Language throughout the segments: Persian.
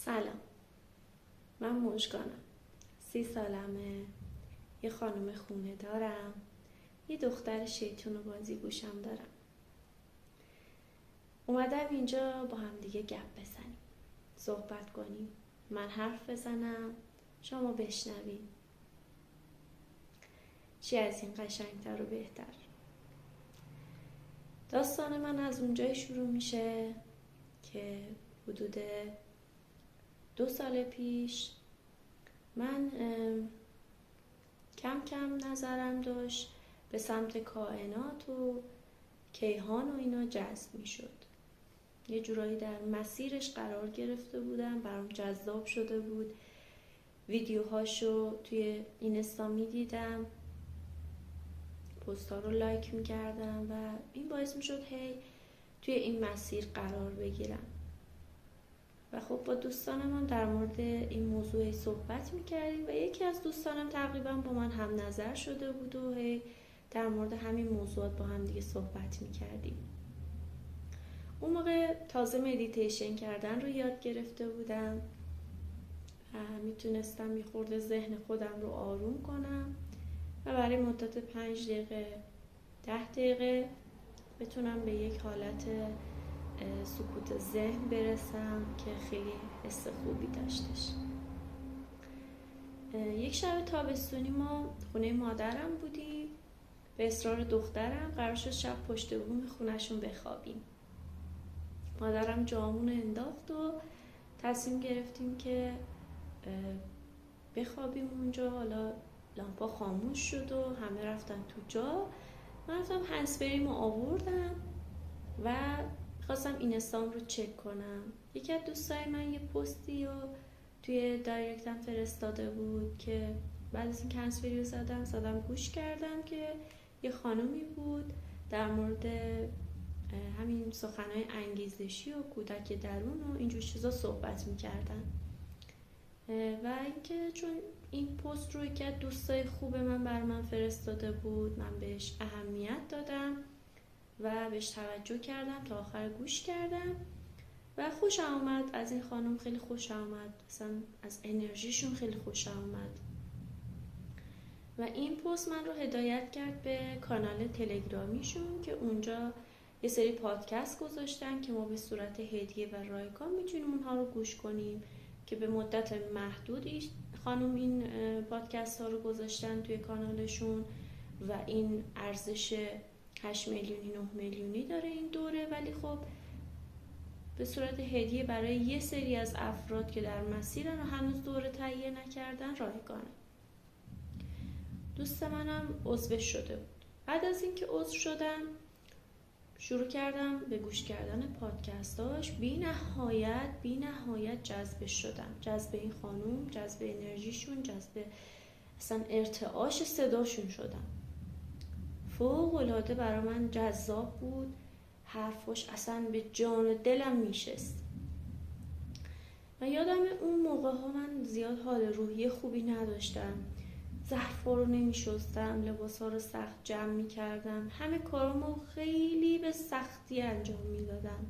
سلام، من مژگانم. 30 سالمه، یه خانم خونه دارم، یه دختر شیطون و بازی گوشم دارم. اومدم اینجا با هم دیگه گپ بزنیم، صحبت کنیم، من حرف بزنم، شما بشنویم. چی از این قشنگتر و بهتر؟ داستان من از اونجای شروع میشه که حدود 2 سال پیش من کم کم نظرم داشت به سمت کائنات و کیهان و اینا جذب می شد. یه جورایی در مسیرش قرار گرفته بودم، برام جذاب شده بود. ویدیوهاشو توی اینستا می دیدم، پست‌ها رو لایک می کردم و این باعث می شد هی توی این مسیر قرار بگیرم. و خب با دوستانم در مورد این موضوع صحبت میکردیم و یکی از دوستانم تقریبا با من هم نظر شده بود و در مورد همین موضوعات با هم دیگه صحبت میکردیم. اون موقع تازه مدیتیشن کردن رو یاد گرفته بودم و میتونستم یه خورده ذهن خودم رو آروم کنم و برای مدت 5 دقیقه 10 دقیقه بتونم به یک حالت سکوت ذهن برسم که خیلی حس خوبی داشتش. یک شب تابستونی ما خونه مادرم بودیم، به اصرار دخترم قرار شد شب پشت بوم خونهشون بخوابیم. مادرم جامون انداخت و تصمیم گرفتیم که بخوابیم اونجا. حالا لامپا خاموش شد و همه رفتن تو جا. من رفتم هندزفریم رو آوردم و خواستم اینستام رو چک کنم. یکی از دوستای من یه پستی رو توی دایرکتم فرستاده بود که بعد از این که هندزفری رو زدم گوش کردم که یه خانومی بود در مورد همین سخنهای انگیزشی و کودک درون و اینجور چیزا صحبت میکردن و اینکه چون این پست رو که دوستای خوب من بر من فرستاده بود، من بهش اهمیت دادم و بهش توجه کردم، تا آخر گوش کردم و خوشم آمد از این خانم. خیلی خوشم آمد، اصلا از انرژیشون خیلی خوشم آمد و این پست من رو هدایت کرد به کانال تلگرامیشون که اونجا یه سری پادکست گذاشتن که ما به صورت هدیه و رایگان میتونیم اونها رو گوش کنیم که به مدت محدودی خانم این پادکست ها رو گذاشتن توی کانالشون و این ارزش 8 میلیونی 9 میلیونی داره این دوره، ولی خب به صورت هدیه برای یه سری از افراد که در مسیرن و هنوز دوره تهیه نکردن رایگانه. دوست منم عضو شده بود. بعد از اینکه عضو شدم شروع کردم به گوش کردن پادکستاش. بی نهایت جذبش شدم، جذب این خانوم، جذب انرژیشون، جذب اصلا ارتعاش صداشون شدم. فوق العاده برای من جذاب بود، حرفاش اصلا به جان و دلم میشست. و یادم اون موقع ها من زیاد حال روحی خوبی نداشتم، ظرفا رو نمیشستم، لباسا رو سخت جمع میکردم، همه کارامو خیلی به سختی انجام میدادم،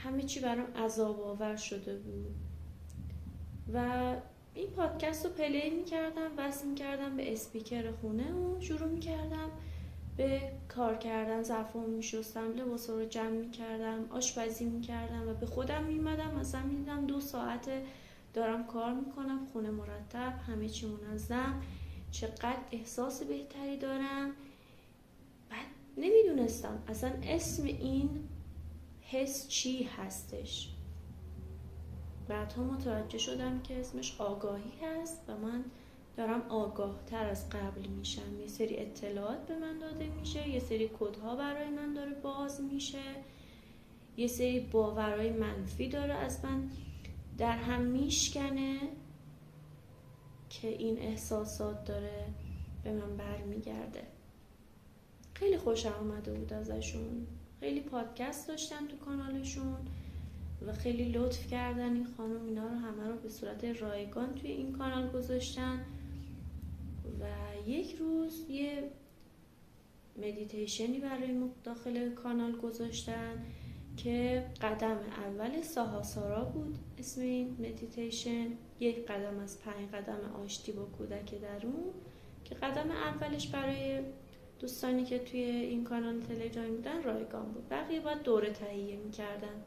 همه چی برام عذاب آور شده بود و این پادکست رو پلی میکردم، وصل میکردم به اسپیکر خونه و شروع میکردم به کار کردن. ظرفا رو میشستم، لباسا رو جمع میکردم، آشپزی میکردم و به خودم میمدم. مثلا میدیدم 2 ساعت دارم کار میکنم، خونه مرتب، همه چی منظم، چقدر احساس بهتری دارم. بعد نمیدونستم اصلا اسم این حس چی هستش. بعدها متوجه شدم که اسمش آگاهی هست و من دارم آگاه تر از قبل میشم. یه سری اطلاعات به من داده میشه، یه سری کدها برای من داره باز میشه، یه سری باورهای منفی داره از من در هم میشکنه که این احساسات داره به من برمیگرده. خیلی خوشم آمده بود ازشون. خیلی پادکست داشتن تو کانالشون و خیلی لطف کردن این خانم اینا رو همه رو به صورت رایگان توی این کانال گذاشتن و یک روز یه مدیتیشنی برای ما داخل کانال گذاشتن که قدم اول ساهاسارا بود اسم این مدیتیشن. یک قدم از 5 قدم آشتی با کودک درون که قدم اولش برای دوستانی که توی این کانال تلگرامی بودن رایگان بود، بقیه باید دوره تهیه میکردن.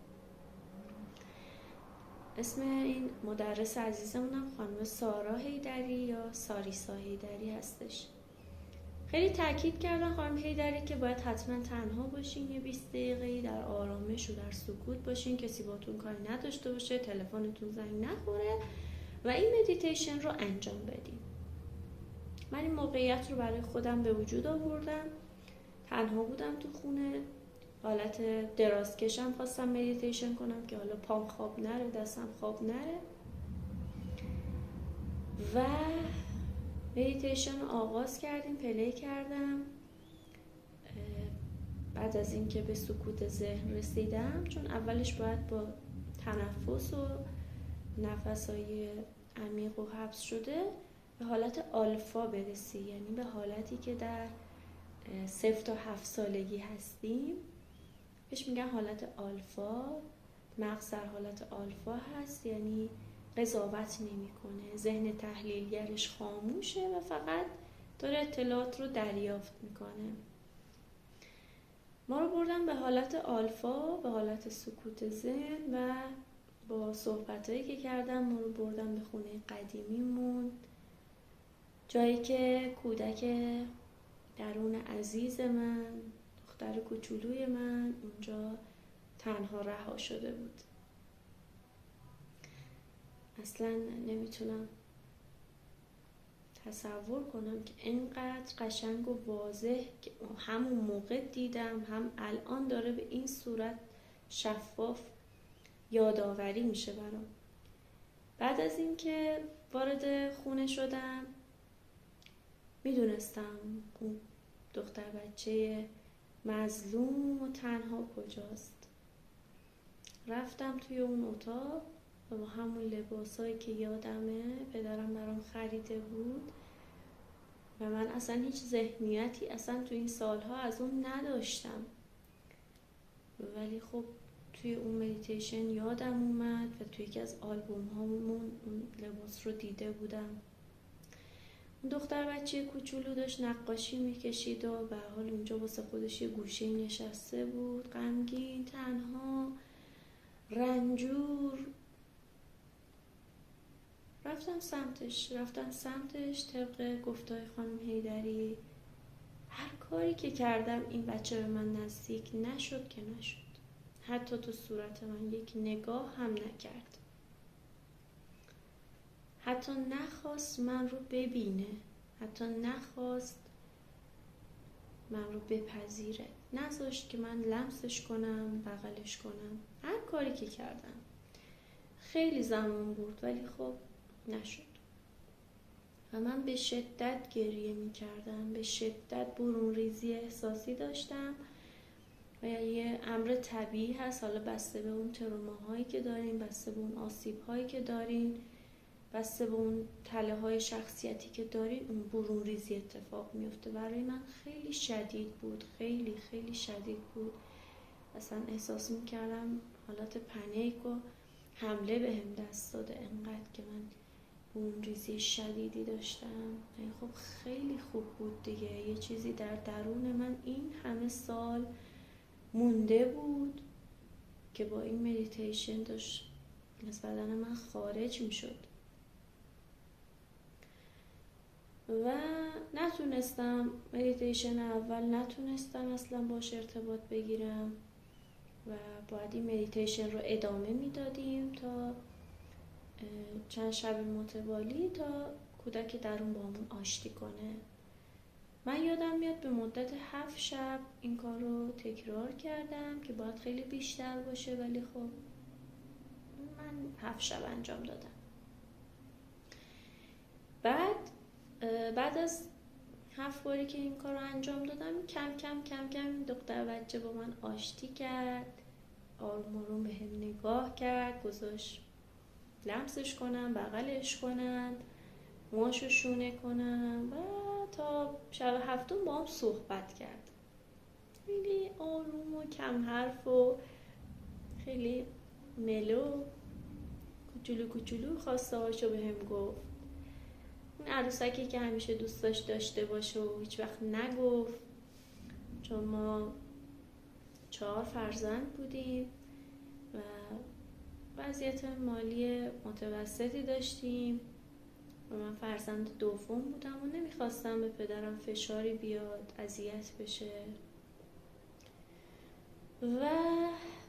اسم این مدرس عزیزمونم خانم سارا حیدری یا ساریسا حیدری هستش. خیلی تاکید کردن خانم حیدری که باید حتما تنها باشین، یه 20 دقیقه‌ای در آرامش و در سکوت باشین، کسی باتون کاری نداشته باشه، تلفنتون زنگ نخوره و این مدیتیشن رو انجام بدین. من این موقعیت رو برای خودم به وجود آوردم. تنها بودم تو خونه، حالت درازکشم خواستم مدیتیشن کنم که حالا پام خواب نره، دستم خواب نره و مدیتیشن رو آغاز کردیم، پلی کردم. بعد از اینکه به سکوت ذهن رسیدم، چون اولش باید با تنفس و نفس‌های عمیق و حبس شده به حالت آلفا برسی، یعنی به حالتی که در 0 تا 7 سالگی هستیم. بهش میگن حالت آلفا. مغز در حالت آلفا هست، یعنی قضاوت نمیکنه، ذهن تحلیلگرش خاموشه و فقط داره اطلاعات رو دریافت میکنه. ما رو بردن به حالت آلفا، به حالت سکوت ذهن و با صحبتایی که کردم ما رو بردن به خونه قدیمیمون، جایی که کودک درون عزیز من، دختر کوچولوی من اونجا تنها رها شده بود. اصلا نمیتونم تصور کنم که اینقدر قشنگ و واضح که همون موقع دیدم، هم الان داره به این صورت شفاف یادآوری میشه برام. بعد از اینکه وارد خونه شدم میدونستم اون دختر بچه مظلوم و تنها کجاست. رفتم توی اون اتاق و با همون لباسایی که یادمه پدرم برام خریده بود و من اصلا هیچ ذهنیتی اصلا توی این سالها از اون نداشتم، ولی خب توی اون مدیتیشن یادم اومد و توی یکی از آلبوم هامون اون لباس رو دیده بودم. اون دختر بچه کوچولو داشت نقاشی میکشید و به حال اونجا واسه خودش یه گوشه نشسته بود، غمگین، تنها، رنجور. رفتم سمتش طبق گفتای خانم حیدری. هر کاری که کردم این بچه به من نزدیک نشد که نشد. حتی تو صورت من یک نگاه هم نکرد. حتی نخواست من رو ببینه، حتی نخواست من رو بپذیره، نذاشت که من لمسش کنم، بغلش کنم. هر کاری که کردم خیلی زمان برد ولی خب نشد و من به شدت گریه می کردم، به شدت برون ریزی احساسی داشتم و یه امر طبیعی هست، حالا بسته به اون تروماهایی که دارین، بسته به اون آسیب‌هایی که دارین، بسته به اون تله‌های شخصیتی که دارین، اون برون ریزی اتفاق میفته. برای من خیلی شدید بود، خیلی خیلی شدید بود. اصلا احساس میکردم حالت پنیک و حمله به هم دست داده، انقدر که من برون ریزی شدیدی داشتم. خب خیلی خوب بود دیگه، یه چیزی در درون من این همه سال مونده بود که با این مدیتیشن داشت از بدن من خارج میشد و نتونستم مدیتیشن اول اصلا باش ارتباط بگیرم و باید این مدیتیشن رو ادامه میدادیم تا چند شب متوالی تا کودک درون با همون آشتی کنه. من یادم میاد به مدت 7 شب این کار رو تکرار کردم که باید خیلی بیشتر باشه، ولی خب من 7 شب انجام دادم. بعد از 7 باری که این کار رو انجام دادم کم کم دختر بچه با من آشتی کرد، آروم آروم به هم نگاه کرد، گذاشت لمسش کنم، بغلش کنم، موهاشو شونه کنم و تا شب 7 با هم صحبت کرد. خیلی آروم و کم حرف و خیلی ملو کوچولو خواسته هاشو به هم گفت. اون عروسکی که همیشه دوست داشته باشه و هیچ وقت نگفت، چون ما 4 فرزند بودیم و وضعیت مالی متوسطی داشتیم و من فرزند دوم بودم و نمیخواستم به پدرم فشاری بیاد، اذیت بشه. و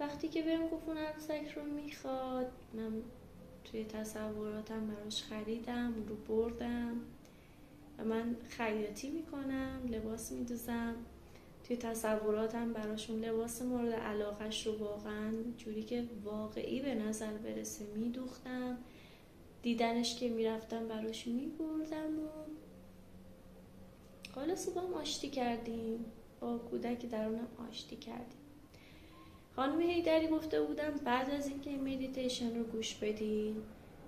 وقتی که بهم گفت اون عروسک رو میخواد، من توی تصوراتم براش خریدم، اون رو بردم و من خیاطی میکنم، لباس میدوزم. توی تصوراتم براشون لباس مورد علاقهش رو واقعا جوری که واقعی به نظر برسه میدوختم. دیدنش که میرفتم براش میبردم و خلاص با هم آشتی کردیم، با کودک درونم آشتی کردیم. خانم هیدری گفته بودم بعد از اینکه این مدیتیشن رو گوش بدین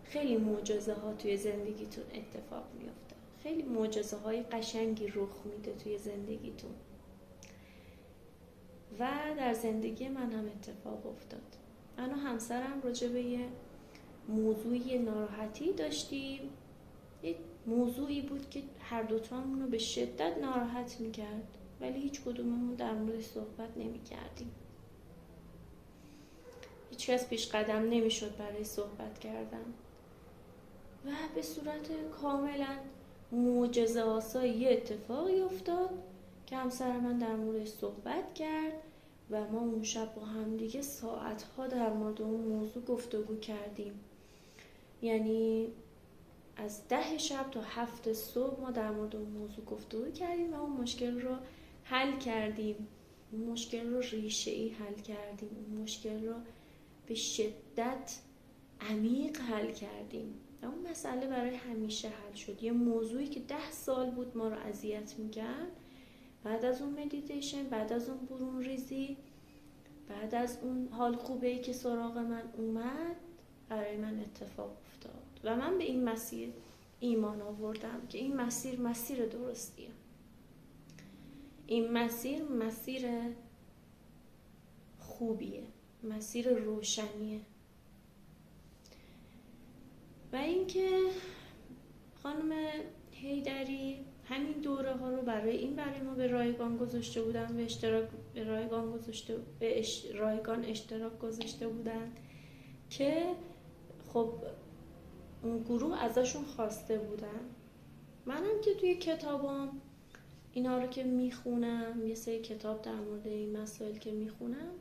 خیلی معجزه ها توی زندگیتون اتفاق میفته، خیلی معجزه های قشنگی رخ میده توی زندگیتون. و در زندگی من هم اتفاق افتاد. من و همسرم راجع به یه موضوعی ناراحتی داشتیم، یه موضوعی بود که هر دوتامون رو به شدت ناراحت میکرد، ولی هیچ کدوممون در مورد صحبت نمیکردیم. هیچ کس پیش قدم نمیشد برای صحبت کردن و به صورت کاملا معجزه‌آسا یه اتفاقی افتاد که همسر من در مورد صحبت کرد و ما اون شب با هم دیگه ساعتها در مورد اون موضوع گفتگو کردیم. یعنی از 10 شب تا 7 صبح ما در مورد اون موضوع گفتگو کردیم و اون مشکل رو حل کردیم. اون مشکل رو ریشه‌ای حل کردیم. اون مشکل رو به شدت عمیق حل کردیم. اون مسئله برای همیشه حل شد. یه موضوعی که 10 سال بود ما رو اذیت می‌کرد، بعد از اون مدیتیشن، بعد از اون برون ریزی، بعد از اون حال خوبه‌ای که سراغ من اومد، برای من اتفاق افتاد و من به این مسیر ایمان آوردم که این مسیر درستیه. این مسیر خوبیه، مسیر روشنیه. و اینکه خانم هیدری همین دوره ها رو برای ما به رایگان گذاشته بودن، به رایگان اشتراک گذاشته بودن که خب اون گروه ازشون خواسته بودن. منم که توی کتابام اینا رو که میخونم، یه سری کتاب در مورد این مسائل که میخونم،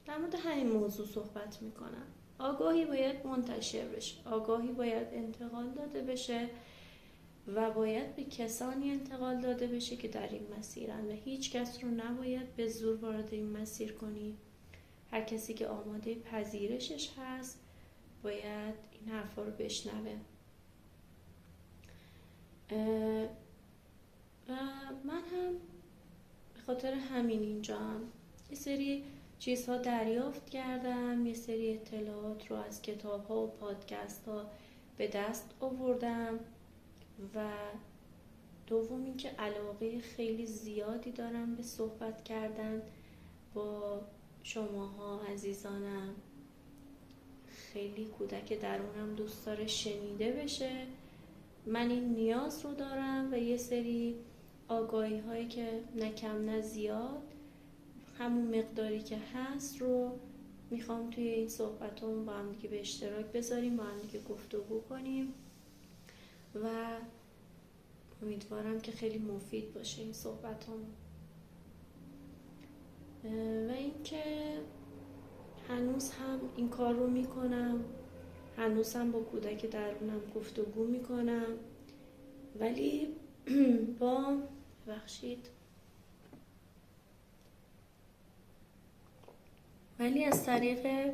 در مورد همین موضوع صحبت میکنم. آگاهی باید منتشر بشه، آگاهی باید انتقال داده بشه و باید به کسانی انتقال داده بشه که در این مسیرن و هیچ کس رو نباید به زور وارد این مسیر کنی. هر کسی که آماده پذیرشش هست باید این حرفا رو بشنوه. و من هم به خاطر همین اینجام یه سری چیزها دریافت کردم، یه سری اطلاعات رو از کتاب‌ها و پادکست‌ها به دست آوردم و دوم این که علاقه خیلی زیادی دارم به صحبت کردن با شماها عزیزانم. خیلی کودک درونم دوست داره شنیده بشه. من این نیاز رو دارم و یه سری آگاهی هایی که نه کم نه زیاد، همون مقداری که هست رو میخوام توی این صحبتامون با هم دیگه به اشتراک بذاریم، با هم دیگه گفتگو کنیم و امیدوارم که خیلی مفید باشه این صحبتامون. و اینکه هنوز هم این کار رو میکنم، هنوز هم با کودک درونم گفتگو میکنم، ولی ولی از طریق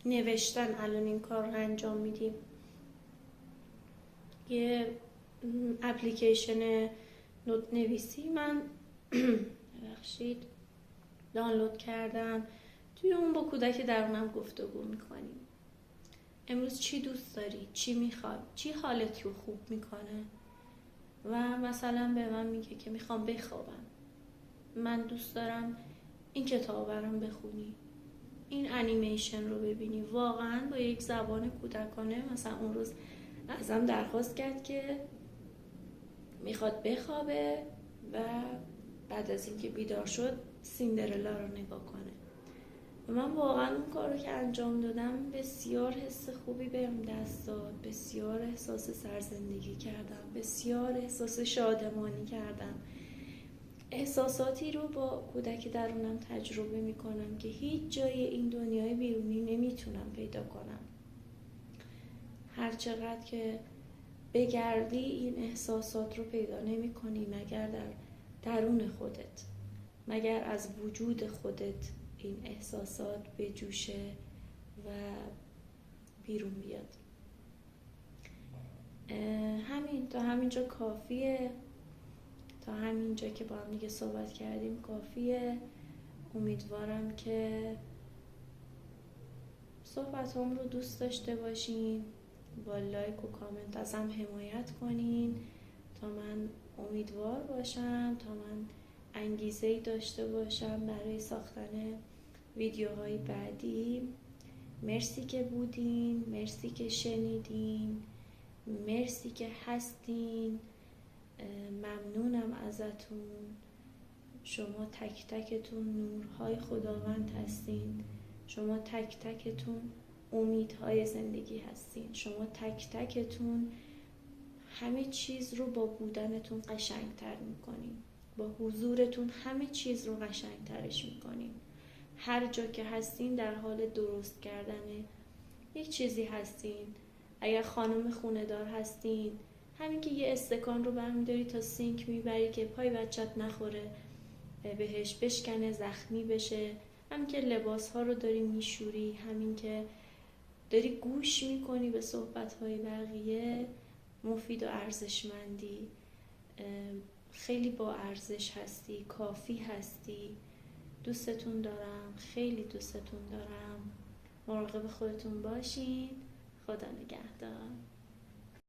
نوشتن الان این کار رو انجام میدیم. یه اپلیکیشن نوت نویسی من دانلود کردم، توی اون با کودک درونم گفتگو میکنیم. امروز چی دوست داری؟ چی میخوای؟ چی حالت رو خوب میکنه؟ و مثلا به من میگه که میخوام بخوابم، من دوست دارم این کتاب برام بخونی، این انیمیشن رو ببینی. واقعا با یک زبان کودکانه. مثلا اون روز ازم درخواست کرد که میخواد بخوابه و بعد از اینکه بیدار شد سیندرلا رو نگاه کنه. و من واقعا اون کار رو که انجام دادم بسیار حس خوبی بهم دست داد، بسیار احساس سرزندگی کردم، بسیار احساس شادمانی کردم. احساساتی رو با کودک درونم تجربه میکنم که هیچ جای این دنیای بیرونی نمیتونم پیدا کنم. هر چقدر که بگردی این احساسات رو پیدا نمی کنی مگر در درون خودت، مگر از وجود خودت این احساسات بجوشه و بیرون بیاد. همین، تا همینجا کافیه. تا همینجا که با هم دیگه صحبت کردیم کافیه. امیدوارم که صحبت هم رو دوست داشته باشین، با لایک و کامنت ازم حمایت کنین تا من امیدوار باشم، تا من انگیزه‌ای داشته باشم برای ساختن ویدیوهای بعدی. مرسی که بودین، مرسی که شنیدین، مرسی که هستین. ممنونم ازتون. شما تک تکتون نورهای خداوند هستین. شما تک تکتون امیدهای زندگی هستین. شما تک تکتون همه چیز رو با بودنتون قشنگتر میکنین. با حضورتون همه چیز رو قشنگترش میکنین. هر جا که هستین در حال درست کردن یک چیزی هستین. اگر خانم خونه دار هستین، همین که یه استکان رو برمیداری تا سینک میبری که پای بچت نخوره بهش، بشکنه، زخمی بشه. همین که لباس ها رو داری میشوری، همین که داری گوش میکنی به صحبت های بقیه، مفید و ارزشمندی. خیلی با ارزش هستی، کافی هستی. دوستتون دارم، خیلی دوستتون دارم. مراقب خودتون باشین. خدا نگهدار.